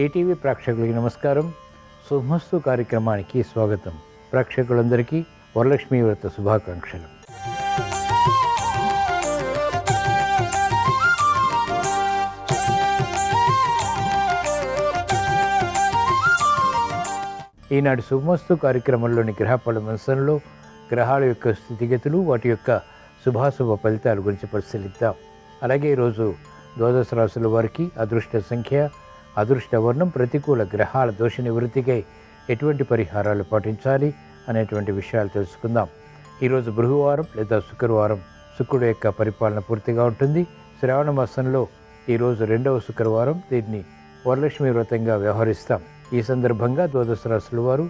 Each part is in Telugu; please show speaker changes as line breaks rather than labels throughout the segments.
ఈటీవీ ప్రేక్షకులకి నమస్కారం. శుభమస్తు కార్యక్రమానికి స్వాగతం. ప్రేక్షకులందరికీ వరలక్ష్మీ వ్రత శుభాకాంక్షలు. ఈనాటి శుభమస్తు కార్యక్రమంలోని గ్రహఫల అంశంలో గ్రహాల యొక్క స్థితిగతులు, వాటి యొక్క శుభాశుభ ఫలితాల గురించి పరిశీలిద్దాం. అలాగే ఈరోజు ద్వాదశ రాశుల వారికి అదృష్ట సంఖ్య, అదృష్ట వర్ణం, ప్రతికూల గ్రహాల దోష నివృత్తికై ఎటువంటి పరిహారాలు పాటించాలి అనేటువంటి విషయాలు తెలుసుకుందాం. ఈరోజు బృహవారం లేదా శుక్రవారం, శుక్రుడు యొక్క పరిపాలన పూర్తిగా ఉంటుంది. శ్రావణ మాసంలో ఈరోజు 2వ శుక్రవారం. దీన్ని వరలక్ష్మీ వ్రతంగా వ్యవహరిస్తాం. ఈ సందర్భంగా ద్వాదశ రాశుల వారు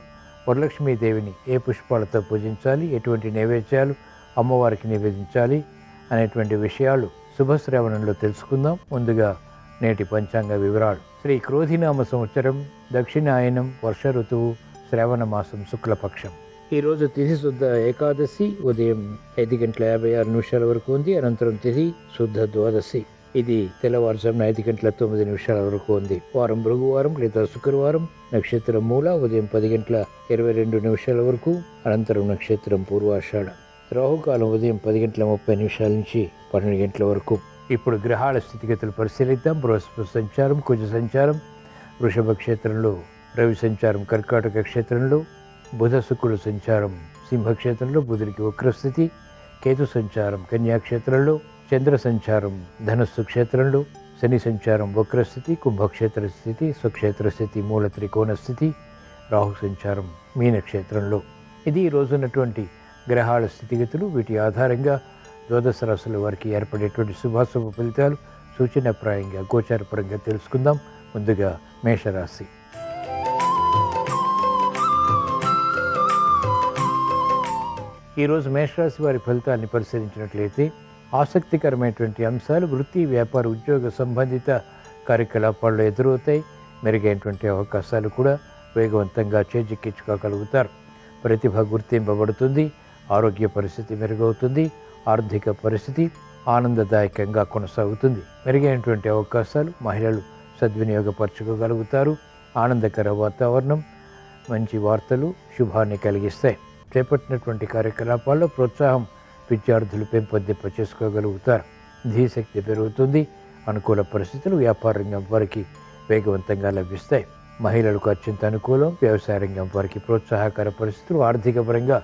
వరలక్ష్మీదేవిని ఏ పుష్పాలతో పూజించాలి, ఎటువంటి నైవేద్యాలు అమ్మవారికి నివేదించాలి అనేటువంటి విషయాలు శుభశ్రావణంలో తెలుసుకుందాం. ముందుగా నేటి పంచాంగ వివరాలు. శ్రీ క్రోధినామ సంవత్సరం, దక్షిణాయనం, వర్ష ఋతువు, శ్రావణ మాసం, శుక్లపక్షం. ఈరోజు తిథి శుద్ధ ఏకాదశి ఉదయం 5:56 వరకు ఉంది. అనంతరం తిథి శుద్ధ ద్వాదశి, ఇది తెల్లవారుజామున 5:09 వరకు ఉంది. వారం భృగువారం లేదా శుక్రవారం. నక్షత్రం మూల ఉదయం 10:22 వరకు. అనంతరం నక్షత్రం పూర్వాషాఢ. రాహుకాలం ఉదయం 10:30 నుంచి 12 వరకు. ఇప్పుడు గ్రహాల స్థితిగతులు పరిశీలిద్దాం. బృహస్పతి సంచారం, కుజ సంచారం వృషభ క్షేత్రంలో, రవి సంచారం కర్కాటక క్షేత్రంలో, బుధ శుక్రుడు సంచారం సింహక్షేత్రంలో, బుధుడికి వక్రస్థితి, కేతు సంచారం కన్యాక్షేత్రంలో, చంద్ర సంచారం ధనస్సు క్షేత్రంలో, శని సంచారం వక్రస్థితి, కుంభక్షేత్ర స్థితి, స్వక్షేత్ర స్థితి, మూల త్రికోణ స్థితి, రాహు సంచారం మీనక్షేత్రంలో. ఇది ఈ రోజున్నటువంటి గ్రహాల స్థితిగతులు. వీటి ఆధారంగా ద్వాదశ రాశుల వారికి ఏర్పడేటువంటి శుభాశుభ ఫలితాలు సూచనప్రాయంగా గోచారపరంగా తెలుసుకుందాం. ముందుగా మేషరాశి. ఈరోజు మేషరాశి వారి ఫలితాన్ని పరిశీలించినట్లయితే ఆసక్తికరమైనటువంటి అంశాలు వృత్తి, వ్యాపార, ఉద్యోగ సంబంధిత కార్యకలాపాల్లో ఎదురవుతాయి. మెరుగైనటువంటి అవకాశాలు కూడా వేగవంతంగా చేజిక్కించుకోగలుగుతారు. ప్రతిభ గుర్తింపబడుతుంది. ఆరోగ్య పరిస్థితి మెరుగవుతుంది. ఆర్థిక పరిస్థితి ఆనందదాయకంగా కొనసాగుతుంది. మెరుగైనటువంటి అవకాశాలు మహిళలు సద్వినియోగపరచుకోగలుగుతారు. ఆనందకర వాతావరణం, మంచి వార్తలు శుభాన్ని కలిగిస్తాయి. చేపట్టినటువంటి కార్యకలాపాల్లో ప్రోత్సాహం విద్యార్థులు పెంపొందింప చేసుకోగలుగుతారు. ధీశక్తి పెరుగుతుంది. అనుకూల పరిస్థితులు వ్యాపార రంగం వారికి వేగవంతంగా లభిస్తాయి. మహిళలకు అత్యంత అనుకూలం. వ్యవసాయ రంగం వారికి ప్రోత్సాహకర పరిస్థితులు ఆర్థిక పరంగా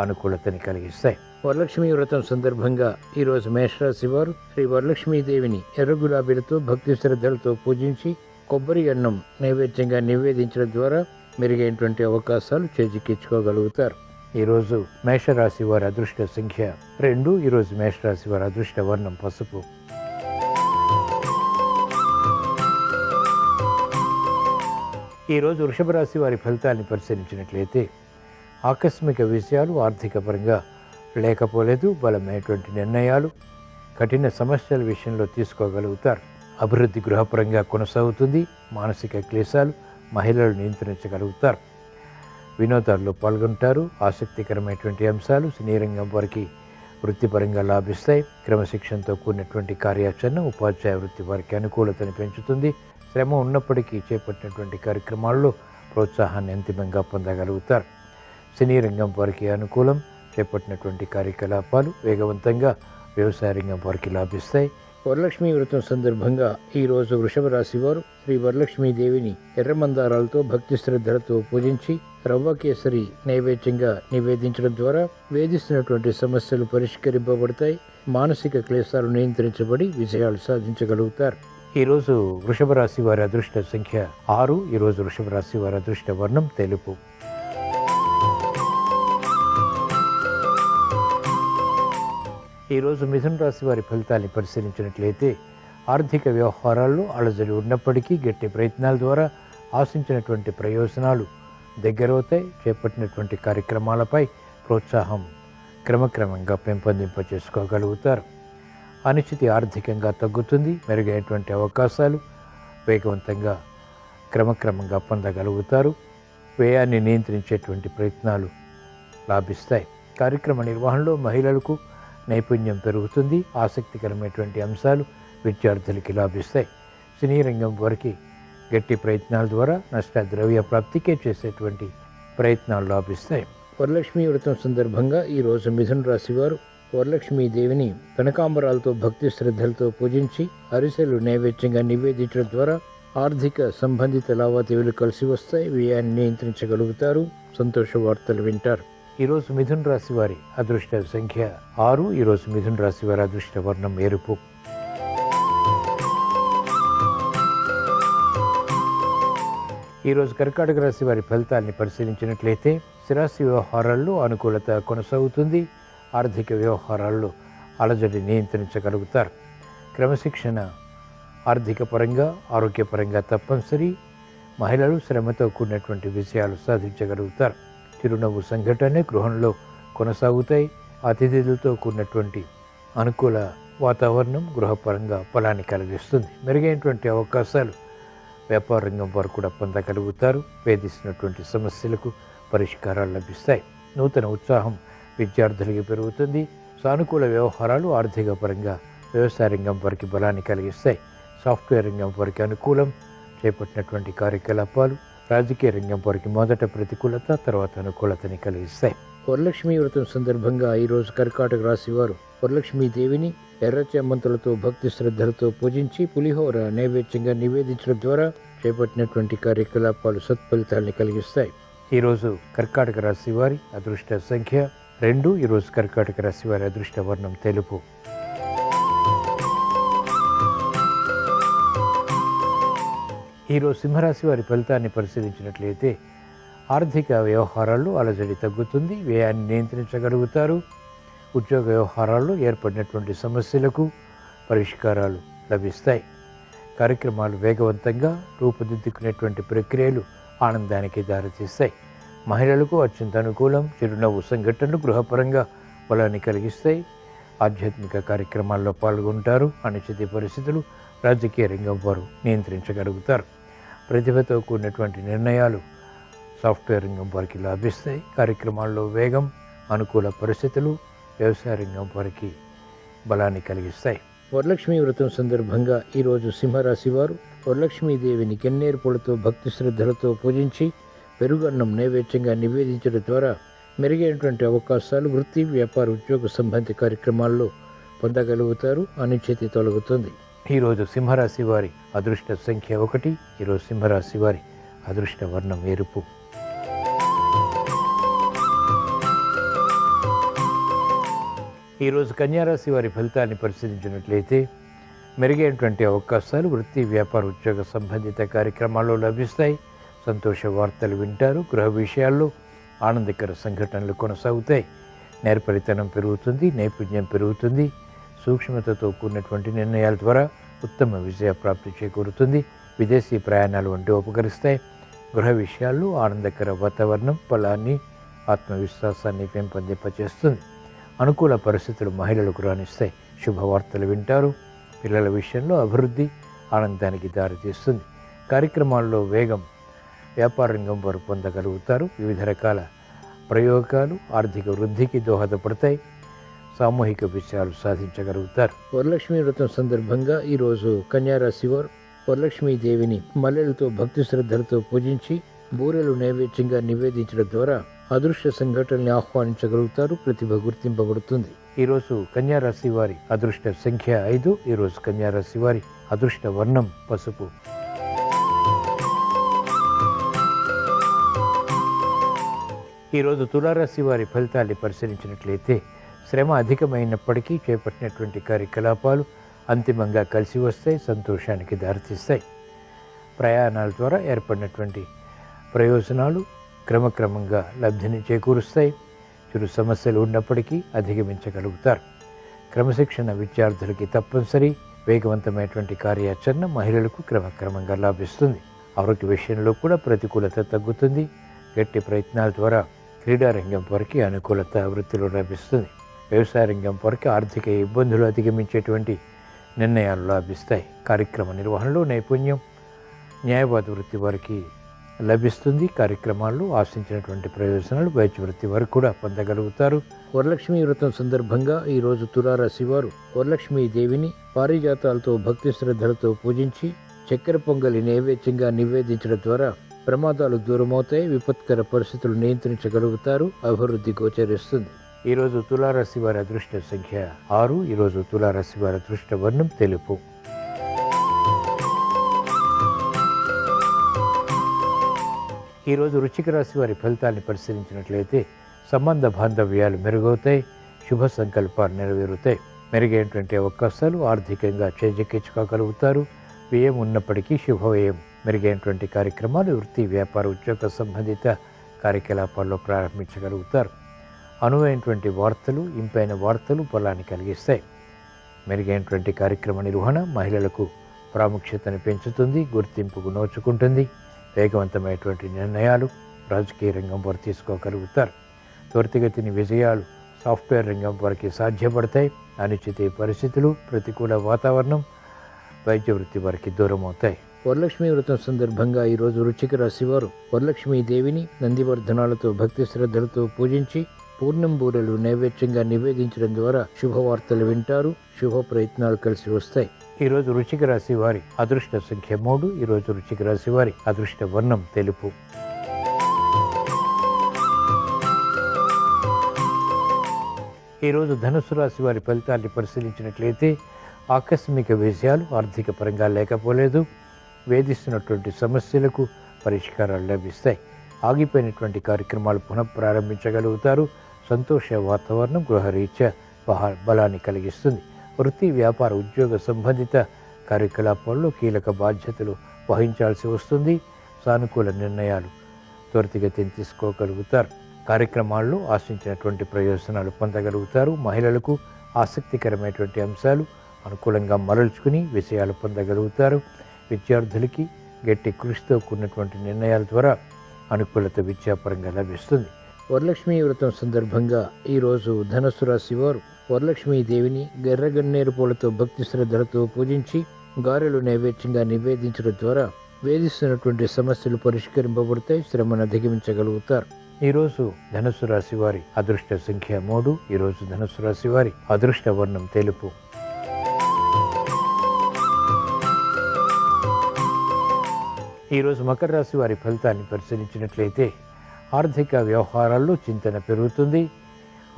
అనుకూలతని కలిగిస్తాయి. వరలక్ష్మీ వ్రతం సందర్భంగా ఈరోజు మేషరాశి వారు శ్రీ వరలక్ష్మీదేవిని ఎర్ర గులాబీలతో భక్తి శ్రద్ధలతో పూజించి కొబ్బరి అన్నం నైవేద్యంగా నివేదించడం ద్వారా మెరుగైనటువంటి అవకాశాలు చేజిక్కించుకోగలుగుతారు. ఈరోజు మేషరాశి వారి అదృష్ట సంఖ్య 2. ఈరోజు మేషరాశి వారి అదృష్ట వర్ణం పసుపు. ఈరోజు వృషభ రాశి వారి ఫలితాన్ని పరిశీలించినట్లయితే ఆకస్మిక విషయాలు ఆర్థిక పరంగా లేకపోలేదు. బలమైనటువంటి నిర్ణయాలు కఠిన సమస్యల విషయంలో తీసుకోగలుగుతారు. అభివృద్ధి గృహపరంగా కొనసాగుతుంది. మానసిక క్లేశాలు మహిళలు నియంత్రించగలుగుతారు. వినోదాల్లో పాల్గొంటారు. ఆసక్తికరమైనటువంటి అంశాలు సినీ రంగం వారికి వృత్తిపరంగా లాభిస్తాయి. క్రమశిక్షణతో కూడినటువంటి కార్యాచరణ ఉపాధ్యాయ వృత్తి వారికి అనుకూలతను పెంచుతుంది. శ్రమ ఉన్నప్పటికీ చేపట్టినటువంటి కార్యక్రమాల్లో ప్రోత్సాహాన్ని అంతిమంగా పొందగలుగుతారు. సినీ రంగం వారికి అనుకూలం. చేపట్టినటువంటి కార్యకలాపాలు వేగవంతంగా వ్యవసాయ రంగం వారికి లాభిస్తాయి. వరలక్ష్మీ వ్రతం సందర్భంగా ఈరోజు వృషభ రాశి వారు శ్రీ వరలక్ష్మీదేవిని ఎర్రమందారాలతో భక్తి శ్రద్ధలతో పూజించి రవ్వ కేసరి నైవేద్యంగా నివేదించడం ద్వారా వేధిస్తున్నటువంటి సమస్యలు పరిష్కరింపబడతాయి. మానసిక క్లేశాలు నియంత్రించబడి విజయాలు సాధించగలుగుతారు. ఈరోజు వృషభ రాశి వారి అదృష్ట సంఖ్య 6. ఈరోజు వృషభ రాశి వారి అదృష్ట వర్ణం తెలుపు. ఈరోజు మిథున రాశి వారి ఫలితాన్ని పరిశీలించినట్లయితే ఆర్థిక వ్యవహారాల్లో అలజడి ఉన్నప్పటికీ గట్టి ప్రయత్నాల ద్వారా ఆశించినటువంటి ప్రయోజనాలు దగ్గరవుతాయి. చేపట్టినటువంటి కార్యక్రమాలపై ప్రోత్సాహం క్రమక్రమంగా పెంపొందింప చేసుకోగలుగుతారు. అనిశ్చితి ఆర్థికంగా తగ్గుతుంది. మెరుగైనటువంటి అవకాశాలు వేగవంతంగా క్రమక్రమంగా పొందగలుగుతారు. వ్యయాన్ని నియంత్రించేటువంటి ప్రయత్నాలు లాభిస్తాయి. కార్యక్రమ నిర్వహణలో మహిళలకు నైపుణ్యం పెరుగుతుంది. ఆసక్తికరమైనటువంటి అంశాలు విద్యార్థులకి లాభిస్తాయి. సినీ రంగం వారికి గట్టి ప్రయత్నాల ద్వారా నష్ట ద్రవ్య ప్రాప్తికే చేసేటువంటి ప్రయత్నాలు లాభిస్తాయి. వరలక్ష్మి వ్రతం సందర్భంగా ఈరోజు మిథున రాశి వారు వరలక్ష్మీదేవిని కనకాంబరాలతో భక్తి శ్రద్ధలతో పూజించి అరిసెలు నైవేద్యంగా నివేదించడం ద్వారా ఆర్థిక సంబంధిత లావాదేవీలు కలిసి వస్తాయి. వ్యయాన్ని నియంత్రించగలుగుతారు. సంతోష వార్తలు వింటారు. ఈరోజు మిథున రాశి వారి అదృష్ట సంఖ్య 6. ఈరోజు మిథున రాశి వారి అదృష్ట వర్ణం ఎరుపు. ఈరోజు కర్కాటక రాశి వారి ఫలితాన్ని పరిశీలించినట్లయితే స్థిరాస్తి వ్యవహారాల్లో అనుకూలత కొనసాగుతుంది. ఆర్థిక వ్యవహారాల్లో అలజడి నియంత్రించగలుగుతారు. క్రమశిక్షణ ఆర్థిక పరంగా ఆరోగ్యపరంగా తప్పనిసరి. మహిళలు శ్రమతో కూడినటువంటి విజయాలు సాధించగలుగుతారు. చిరునవ్వు సంఘటన గృహంలో కొనసాగుతాయి. అతిథులతో కూడినటువంటి అనుకూల వాతావరణం గృహపరంగా ఫలాన్ని కలిగిస్తుంది. మెరుగైనటువంటి అవకాశాలు వ్యాపార రంగం వారు కూడా పొందగలుగుతారు. వేధిస్తున్నటువంటి సమస్యలకు పరిష్కారాలు లభిస్తాయి. నూతన ఉత్సాహం విద్యార్థులకి పెరుగుతుంది. సానుకూల వ్యవహారాలు ఆర్థిక పరంగా వ్యవసాయ రంగం వారికి బలాన్ని కలిగిస్తాయి. సాఫ్ట్వేర్ రంగం వారికి అనుకూలం. చేపట్టినటువంటి కార్యకలాపాలు రాజకీయ రంగం వారికి మొదట ప్రతికూలత తర్వాత అనుకూలతని కలిగిస్తాయి. వరలక్ష్మి వ్రతం సందర్భంగా ఈరోజు కర్కాటక రాశి వారు వరలక్ష్మీదేవిని ఎర్ర చెమ్మంతులతో భక్తి శ్రద్ధలతో పూజించి పులిహోర నైవేద్యంగా నివేదించడం ద్వారా చేపట్టినటువంటి కార్యకలాపాలు సత్ఫలితాన్ని కలిగిస్తాయి. ఈరోజు కర్కాటక రాశి వారి అదృష్ట సంఖ్య 2. ఈరోజు కర్కాటక రాశి వారి అదృష్ట వర్ణం తెలుపు. ఈరోజు సింహరాశి వారి ఫలితాన్ని పరిశీలించినట్లయితే ఆర్థిక వ్యవహారాల్లో అలజడి తగ్గుతుంది. వ్యయాన్ని నియంత్రించగలుగుతారు. ఉద్యోగ వ్యవహారాల్లో ఏర్పడినటువంటి సమస్యలకు పరిష్కారాలు లభిస్తాయి. కార్యక్రమాలు వేగవంతంగా రూపుదిద్దుకునేటువంటి ప్రక్రియలు ఆనందానికి దారితీస్తాయి. మహిళలకు అత్యంత అనుకూలం. చిరునవ్వు సంఘటనలు గృహపరంగా బలాన్ని కలిగిస్తాయి. ఆధ్యాత్మిక కార్యక్రమాల్లో పాల్గొంటారు. అనిశ్చిత పరిస్థితులు రాజకీయ రంగం వారు నియంత్రించగలుగుతారు. ప్రతిభతో కూడినటువంటి నిర్ణయాలు సాఫ్ట్వేర్ రంగం వారికి లాభిస్తాయి. కార్యక్రమాల్లో వేగం, అనుకూల పరిస్థితులు వ్యవసాయ రంగం వారికి బలాన్ని కలిగిస్తాయి. వరలక్ష్మి వ్రతం సందర్భంగా ఈరోజు సింహరాశి వారు వరలక్ష్మీదేవిని కెన్నేరు పూలతో భక్తి శ్రద్ధలతో పూజించి పెరుగన్నం నైవేద్యంగా నివేదించడం ద్వారా మెరుగైనటువంటి అవకాశాలు వృత్తి, వ్యాపార, ఉద్యోగ సంబంధిత కార్యక్రమాల్లో పొందగలుగుతారు. అనిశ్చితి తొలగుతుంది. ఈరోజు సింహరాశి వారి అదృష్ట సంఖ్య 1. ఈరోజు సింహరాశి వారి అదృష్ట వర్ణం ఎరుపు. ఈరోజు కన్యారాశి వారి ఫలితాన్ని పరిశీలించినట్లయితే మెరుగైనటువంటి అవకాశాలు వృత్తి, వ్యాపార, ఉద్యోగ సంబంధిత కార్యక్రమాల్లో లభిస్తాయి. సంతోష వార్తలు వింటారు. గృహ విషయాల్లో ఆనందకర సంఘటనలు కొనసాగుతాయి. నేర్పరితనం పెరుగుతుంది. నైపుణ్యం పెరుగుతుంది. సూక్ష్మతతో కూడినటువంటి నిర్ణయాల ద్వారా ఉత్తమ విజయ ప్రాప్తి చేకూరుతుంది. విదేశీ ప్రయాణాలు వంటి ఉపకరిస్తాయి. గృహ విషయాల్లో ఆనందకర వాతావరణం ఫలాన్ని, ఆత్మవిశ్వాసాన్ని పెంపొందింపచేస్తుంది. అనుకూల పరిస్థితులు మహిళలకు రాణిస్తాయి. శుభవార్తలు వింటారు. పిల్లల విషయంలో అభివృద్ధి ఆనందానికి దారితీస్తుంది. కార్యక్రమాల్లో వేగం వ్యాపార రంగం వారు పొందగలుగుతారు. వివిధ రకాల ప్రయోగాలు ఆర్థిక వృద్ధికి దోహదపడతాయి. సామూహిక విషయాలు సాధించగలుగుతారు. వరలక్ష్మి వ్రతం సందర్భంగా ఈరోజు కన్యారాశి వారు వరలక్ష్మీదేవిని మల్లెలతో భక్తి శ్రద్ధలతో పూజించి బూరెలు నైవేద్యంగా నివేదించడం ద్వారా అదృశ్య సంఘటనల్ని ఆహ్వానించగలుగుతారు. ప్రతిభ గుర్తింపబడుతుంది. ఈరోజు కన్యారాశి వారి అదృష్ట సంఖ్య 5. ఈరోజు కన్యారాశి వారి అదృష్ట వర్ణం పసుపు. ఈరోజు తులారాశి వారి ఫలితాన్ని పరిశీలించినట్లయితే శ్రమ అధికమైనప్పటికీ చేపట్టినటువంటి కార్యకలాపాలు అంతిమంగా కలిసి వస్తాయి. సంతోషానికి దారితీస్తాయి. ప్రయాణాల ద్వారా ఏర్పడినటువంటి ప్రయోజనాలు క్రమక్రమంగా లబ్ధిని చేకూరుస్తాయి. చిరు సమస్యలు ఉన్నప్పటికీ అధిగమించగలుగుతారు. క్రమశిక్షణ విద్యార్థులకి తప్పనిసరి. వేగవంతమైనటువంటి కార్యాచరణ మహిళలకు క్రమక్రమంగా లాభిస్తుంది. ఆరోగ్య విషయంలో కూడా ప్రతికూలత తగ్గుతుంది. గట్టి ప్రయత్నాల ద్వారా క్రీడారంగం వారికి అనుకూలత వృత్తిలో లభిస్తుంది. వ్యవసాయ రంగం వారికి ఆర్థిక ఇబ్బందులు అధిగమించేటువంటి నిర్ణయాలు లాభిస్తాయి. కార్యక్రమ నిర్వహణలో నైపుణ్యం న్యాయవాద వృత్తి వారికి లభిస్తుంది. కార్యక్రమాల్లో ఆశించినటువంటి ప్రయోజనాలు వైద్య వృత్తి వారు కూడా పొందగలుగుతారు. వరలక్ష్మి వ్రతం సందర్భంగా ఈరోజు తులారాశి వారు వరలక్ష్మీదేవిని పారిజాతాలతో భక్తి శ్రద్ధలతో పూజించి చక్కెర పొంగలి నైవేద్యంగా నివేదించడం ద్వారా ప్రమాదాలు దూరమవుతాయి, విపత్కర పరిస్థితులు నియంత్రించగలుగుతారు, అభివృద్ధి గోచరిస్తుంది. ఈరోజు తులారాశి వారి అదృష్ట సంఖ్య 6. ఈరోజు తులారాశి వారి అదృష్ట వర్ణం తెలుపు. ఈరోజు వృశ్చిక రాశి వారి ఫలితాన్ని పరిశీలించినట్లయితే సంబంధ బాంధవ్యాలు మెరుగవుతాయి, శుభ సంకల్పాలు నెరవేరుతాయి, మెరుగైనటువంటి అవకాశాలు, ఆర్థికంగా చేజెక్కించుకోగలుగుతారు. వ్యయం ఉన్నప్పటికీ శుభవ్యయం. మెరుగైనటువంటి కార్యక్రమాలు, వృత్తి, వ్యాపార, ఉద్యోగ సంబంధిత కార్యకలాపాల్లో ప్రారంభించగలుగుతారు. అనువైనటువంటి వార్తలు, ఇంపైన వార్తలు బలాన్ని కలిగిస్తాయి. మెరుగైనటువంటి కార్యక్రమ నిర్వహణ మహిళలకు ప్రాముఖ్యతను పెంచుతుంది, గుర్తింపుకు నోచుకుంటుంది. వేగవంతమైనటువంటి నిర్ణయాలు రాజకీయ రంగం వారు తీసుకోగలుగుతారు. త్వరితగతిని విజయాలు సాఫ్ట్వేర్ రంగం వారికి సాధ్యపడతాయి. అనిశ్చిత పరిస్థితులు, ప్రతికూల వాతావరణం వైద్య వృత్తి వారికి దూరం అవుతాయి. వరలక్ష్మీ వ్రతం సందర్భంగా ఈరోజు వృశ్చిక రాశి వారు వరలక్ష్మీ దేవిని నందివర్ధనాలతో భక్తి శ్రద్ధలతో పూజించి పూర్ణం బూరెలు నైవేద్యంగా నివేదించడం ద్వారా శుభవార్తలు వింటారు, శుభ ప్రయత్నాలు కలిసి వస్తాయి. ఈరోజు వృశ్చిక రాశి వారి అదృష్ట సంఖ్య 3. ఈరోజు వృశ్చిక రాశి వారి అదృష్ట వర్ణం తెలుపు. ఈరోజు ధనుసు రాశి వారి ఫలితాన్ని పరిశీలించినట్లయితే ఆకస్మిక విజయాలు ఆర్థిక పరంగా లేకపోలేదు. వేధిస్తున్నటువంటి సమస్యలకు పరిష్కారాలు లభిస్తాయి. ఆగిపోయినటువంటి కార్యక్రమాలు పునఃప్రారంభించగలుగుతారు. సంతోష వాతావరణం గృహరీత్యా బలాన్ని కలిగిస్తుంది. వృత్తి, వ్యాపార, ఉద్యోగ సంబంధిత కార్యకలాపాల్లో కీలక బాధ్యతలు వహించాల్సి వస్తుంది. సానుకూల నిర్ణయాలు త్వరితగతిని తీసుకోగలుగుతారు. కార్యక్రమాల్లో ఆశించినటువంటి ప్రయోజనాలు పొందగలుగుతారు. మహిళలకు ఆసక్తికరమైనటువంటి అంశాలు అనుకూలంగా మరల్చుకుని విషయాలు పొందగలుగుతారు. విద్యార్థులకి గట్టి కృషితో కూడినటువంటి నిర్ణయాల ద్వారా అనుకూలత విద్యాపరంగా లభిస్తుంది. వరలక్ష్మీ వ్రతం సందర్భంగా ఈరోజు ధనుసు రాశి వారు వరలక్ష్మీ దేవిని గర్రగన్నేరు పూలతో భక్తి శ్రద్ధలతో పూజించి గారెలు నైవేద్యంగా నివేదించడం ద్వారా వేధిస్తున్నటువంటి సమస్యలు పరిష్కరింపబడతాయి, శ్రమను అధిగమించగలుగుతారు. ఈరోజు ధనుసు రాశి వారి అదృష్ట సంఖ్య 3. ఈరోజు ధనుసు రాశి వారి అదృష్ట వర్ణం తెలుపు. ఈరోజు మకర రాశి వారి ఫలితాన్ని పరిశీలించినట్లయితే ఆర్థిక వ్యవహారాల్లో చింతన పెరుగుతుంది.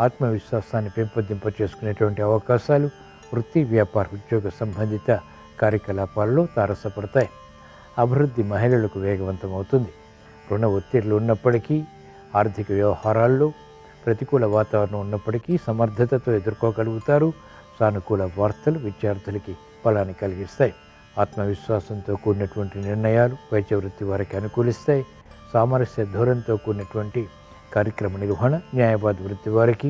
ఆత్మవిశ్వాసాన్ని పెంపొందింప చేసుకునేటువంటి అవకాశాలు, వృత్తి, వ్యాపార, ఉద్యోగ సంబంధిత కార్యకలాపాల్లో తారసపడతాయి. అభివృద్ధి మహిళలకు వేగవంతమవుతుంది. రుణ ఒత్తిళ్లు ఉన్నప్పటికీ, ఆర్థిక వ్యవహారాల్లో ప్రతికూల వాతావరణం ఉన్నప్పటికీ సమర్థతతో ఎదుర్కోగలుగుతారు. సానుకూల వార్తలు విద్యార్థులకి బలాన్ని కలిగిస్తాయి. ఆత్మవిశ్వాసంతో కూడినటువంటి నిర్ణయాలు వైద్య వృత్తి వారికి అనుకూలిస్తాయి. సామరస్య ధోరణితో కూడినటువంటి కార్యక్రమ నిర్వహణ న్యాయవాద వృత్తి వారికి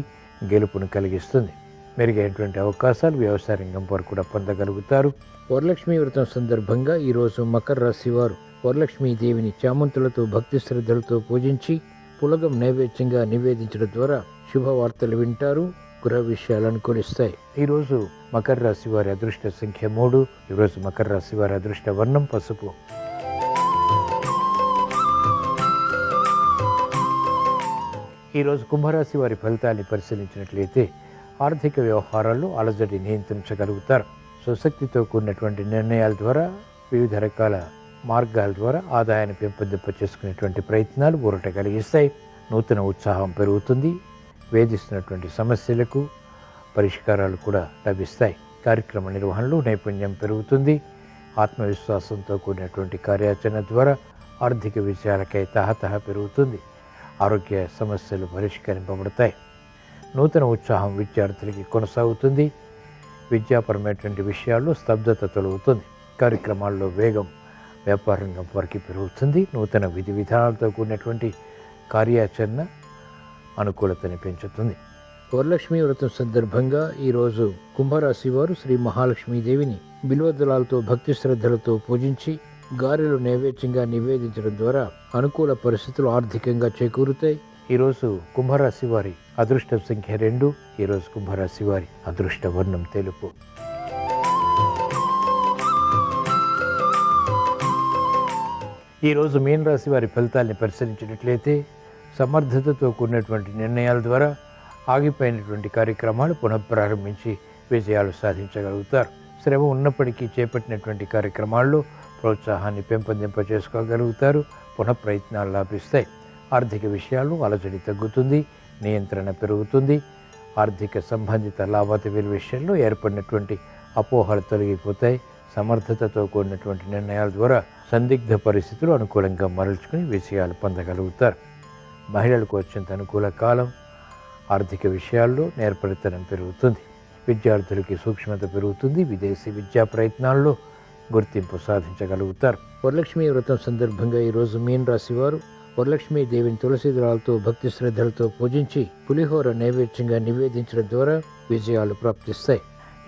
గెలుపును కలిగిస్తుంది. మెరుగైనటువంటి అవకాశాలు వ్యవసాయ రంగం వారు కూడా పొందగలుగుతారు. వరలక్ష్మీ వ్రతం సందర్భంగా ఈరోజు మకర రాశి వారు వరలక్ష్మీ దేవిని చామంతులతో భక్తి శ్రద్ధలతో పూజించి పులగం నైవేద్యంగా నివేదించడం ద్వారా శుభవార్తలు వింటారు, గృహ విషయాలు అనుకూలిస్తాయి. ఈరోజు మకర రాశి వారి అదృష్ట సంఖ్య 3. ఈరోజు మకర రాశి వారి అదృష్ట వర్ణం పసుపు. ఈరోజు కుంభరాశి వారి ఫలితాన్ని పరిశీలించినట్లయితే ఆర్థిక వ్యవహారాల్లో అలజడి నియంత్రించగలుగుతారు. స్వశక్తితో కూడినటువంటి నిర్ణయాల ద్వారా, వివిధ రకాల మార్గాల ద్వారా ఆదాయాన్ని పెంపొందింప చేసుకునేటువంటి ప్రయత్నాలు ఊరట కలిగిస్తాయి. నూతన ఉత్సాహం పెరుగుతుంది. వేధిస్తున్నటువంటి సమస్యలకు పరిష్కారాలు కూడా లభిస్తాయి. కార్యక్రమ నిర్వహణలో నైపుణ్యం పెరుగుతుంది. ఆత్మవిశ్వాసంతో కూడినటువంటి కార్యాచరణ ద్వారా ఆర్థిక విషయాలకై తహతహ పెరుగుతుంది. ఆరోగ్య సమస్యలు పరిష్కరింపబడతాయి. నూతన ఉత్సాహం విద్యార్థులకి కొనసాగుతుంది. విద్యాపరమైనటువంటి విషయాల్లో స్తబ్దత తొలగుతుంది. కార్యక్రమాల్లో వేగం వ్యాపార రంగం వారికి పెరుగుతుంది. నూతన విధి విధానాలతో కూడినటువంటి కార్యాచరణ అనుకూలతని పెంచుతుంది. వరలక్ష్మీ వ్రతం సందర్భంగా ఈరోజు కుంభరాశి వారు శ్రీ మహాలక్ష్మీదేవిని బిల్వదళాలతో భక్తి శ్రద్ధలతో పూజించి గారెలు నైవేద్యంగా నివేదించడం ద్వారా అనుకూల పరిస్థితులు ఆర్థికంగా చేకూరుతాయి. ఈరోజు కుంభరాశి వారి అదృష్ట సంఖ్య 2. ఈరోజు కుంభరాశి వారి అదృష్ట వర్ణం తెలుపు. ఈరోజు మీన రాశి వారి ఫలితాన్ని పరిశీలించినట్లయితే సమర్థతతో కూడినటువంటి నిర్ణయాల ద్వారా ఆగిపోయినటువంటి కార్యక్రమాలు పునఃప్రారంభించి విజయాలు సాధించగలుగుతారు. శ్రమ ఉన్నప్పటికీ చేపట్టినటువంటి కార్యక్రమాల్లో ప్రోత్సాహాన్ని పెంపొందింపచేసుకోగలుగుతారు. పునఃప్రయత్నాలు లాభిస్తాయి. ఆర్థిక విషయాల్లో అలజడి తగ్గుతుంది, నియంత్రణ పెరుగుతుంది. ఆర్థిక సంబంధిత లావాదేవీల విషయంలో ఏర్పడినటువంటి అపోహలు తొలగిపోతాయి. సమర్థతతో కూడినటువంటి నిర్ణయాల ద్వారా సందిగ్ధ పరిస్థితులు అనుకూలంగా మరల్చుకుని విజయాలు పొందగలుగుతారు. మహిళలకు వచ్చేంత అనుకూల కాలం. ఆర్థిక విషయాల్లో నేర్పరితనం పెరుగుతుంది. విద్యార్థులకి సూక్ష్మత పెరుగుతుంది. విదేశీ విద్యా ప్రయత్నాల్లో గుర్తింపు సాధించగలుగుతారు. వరలక్ష్మి వ్రతం సందర్భంగా ఈరోజు మీన రాశి వారు వరలక్ష్మీ దేవిని తులసి దళాలతో భక్తి శ్రద్ధలతో పూజించి పులిహోర నైవేద్యంగా నివేదించడం ద్వారా విజయాలు ప్రాప్తిస్తాయి.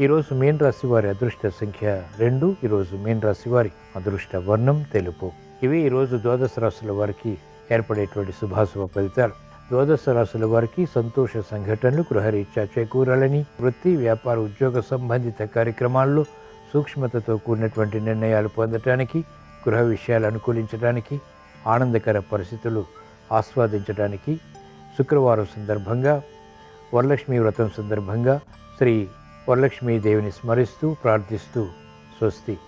ఈరోజు మీన రాశి వారి అదృష్ట సంఖ్య 2. ఈరోజు మీన రాశి వారి అదృష్ట వర్ణం తెలుపు. ఇవి ఈరోజు ద్వాదశ రాశుల వారికి ఏర్పడేటువంటి శుభాశుభ ఫలితాలు. ద్వాదశ రాశుల వారికి సంతోష సంఘటనలు గృహరీత్యా చేకూరాలని, వృత్తి, వ్యాపార, ఉద్యోగ సంబంధిత కార్యక్రమాల్లో సూక్ష్మతతో కూడినటువంటి నిర్ణయాలు పొందటానికి, గృహ విషయాలు అనుకూలించడానికి, ఆనందకర పరిస్థితులు ఆస్వాదించడానికి శుక్రవారం సందర్భంగా వరలక్ష్మీ వ్రతం సందర్భంగా శ్రీ వరలక్ష్మీదేవిని స్మరిస్తూ ప్రార్థిస్తూ స్వస్తి.